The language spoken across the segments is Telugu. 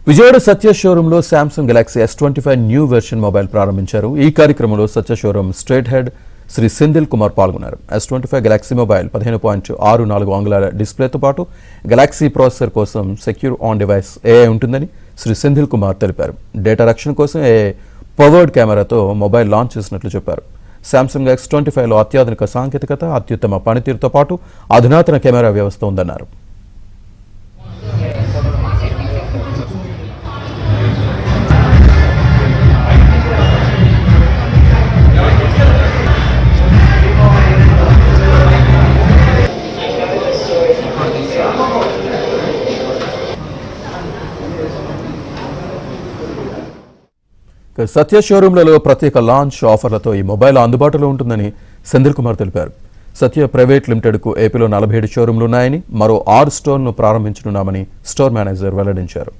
విజయవాడ సత్య షోరూంలో Samsung Galaxy S25 new version mobile ప్రారంభించారు. ఈ కార్యక్రమంలో Satya showroom straight head Shri Senthil Kumar పాల్గొన్నారు. S25 గెలాక్సీ మొబైల్ 15.64 అంగుళాల డిస్ప్లేతో పాటు గెలాక్సీ ప్రాసెసర్ కోసం సెక్యూర్ ఆన్ డివైస్ AI ఉంటుందని శ్రీ సెంధిల్ కుమార్ తెలిపారు. డేటా రక్షణ కోసం AI పవర్డ్ కెమెరాతో మొబైల్ లాంచ్ చేసినట్లు చెప్పారు. శాంసంగ్ S25లో అత్యాధునిక సాంకేతికత, అత్యుత్తమ పనితీరుతో పాటు అధునాతన కెమెరా వ్యవస్థ ఉందన్నారు. సత్య షోరూంలలో ప్రత్యేక లాంచ్ ఆఫర్లతో ఈ మొబైల్ అందుబాటులో ఉంటుందని సెంధిల్ కుమార్ తెలిపారు. సత్య ప్రైవేట్ లిమిటెడ్కు ఏపీలో 47 షోరూంలు ఉన్నాయని, మరో 6 స్టోర్లను ప్రారంభించనున్నామని స్టోర్ మేనేజర్ వెల్లడించారు.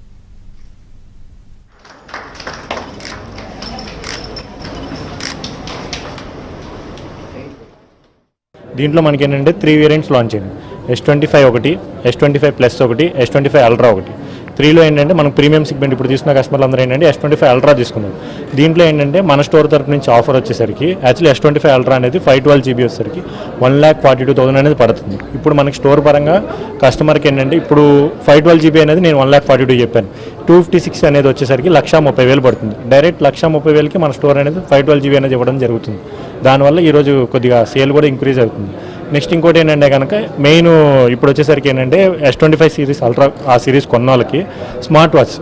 దీంట్లో మనకి ఏంటంటే 3 వేరియంట్స్ లాంచ్ అయింది. S25 ఒకటి, S25 ప్లస్ ఒకటి, S25 అల్ట్రా ఒకటి. 3లో ఏంటంటే మనం ప్రీమియం సెగ్మెంట్ ఇప్పుడు తీసుకున్న కస్టమర్లు అందరూ ఏంటంటే S25 అల్ట్రా తీసుకున్నారు. దీంట్లో ఏంటంటే మన స్టోర్ తరపు నుంచి ఆఫర్ వచ్చేసరికి యాక్చువల్లీ S25 అల్ట్రా అనేది 512 GB వచ్చేసరికి 1,42,000 అనేది పడుతుంది. ఇప్పుడు మనకి స్టోర్ పరంగా కస్టమర్కి ఏంటంటే ఇప్పుడు 512 GB అనేది నేను 1,42,000 చెప్పాను. 256 అనేది వచ్చేసరికి 1,30,000 పడుతుంది. డైరెక్ట్ 1,30,000కి మన స్టోర్ అనేది 512 GB అనేది ఇవ్వడం జరుగుతుంది. దానివల్ల ఈరోజు కొద్దిగా సేల్ కూడా ఇంక్రీజ్ అవుతుంది. నెక్స్ట్ ఇంకోటి ఏంటంటే కనుక మెయిన్ ఇప్పుడు వచ్చేసరికి ఏంటంటే S25 సిరీస్ అల్ట్రా ఆ సిరీస్ కొన్న వాళ్ళకి smart watch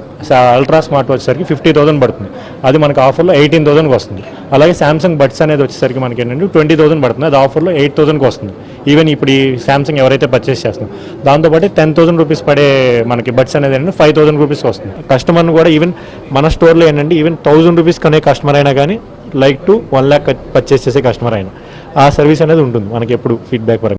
ultra smart watch సరికి 50,000 పడుతుంది. అది మనకి ఆఫర్లో 18,000కి వస్తుంది. అలాగే శాంసంగ్ బడ్స్ అనేది వచ్చేసరికి మనకి ఏంటంటే 20,000 పడుతుంది. అది ఆఫర్లో 8,000కి వస్తుంది. ఈవెన్ ఇప్పుడు ఈ శాంసంగ్ ఎవరైతే పర్చేస్ చేస్తున్నాం దాంతోపాటు 10,000 రూపీస్ పడే మనకి బడ్స్ అనేది ఏంటంటే 5,000 రూపీస్కి వస్తుంది. కస్టమర్ని కూడా ఈవెన్ మన స్టోర్లో ఏంటంటే ఈవెన్ 1,000 రూపీస్ కొనే కస్టమర్ అయినా కానీ లైక్ టు 1 lakh పర్చేస్ చేసే కస్టమర్ అయినా ఆ సర్వీస్ అనేది ఉంటుంది మనకి ఎప్పుడు ఫీడ్బ్యాక్ వరకు.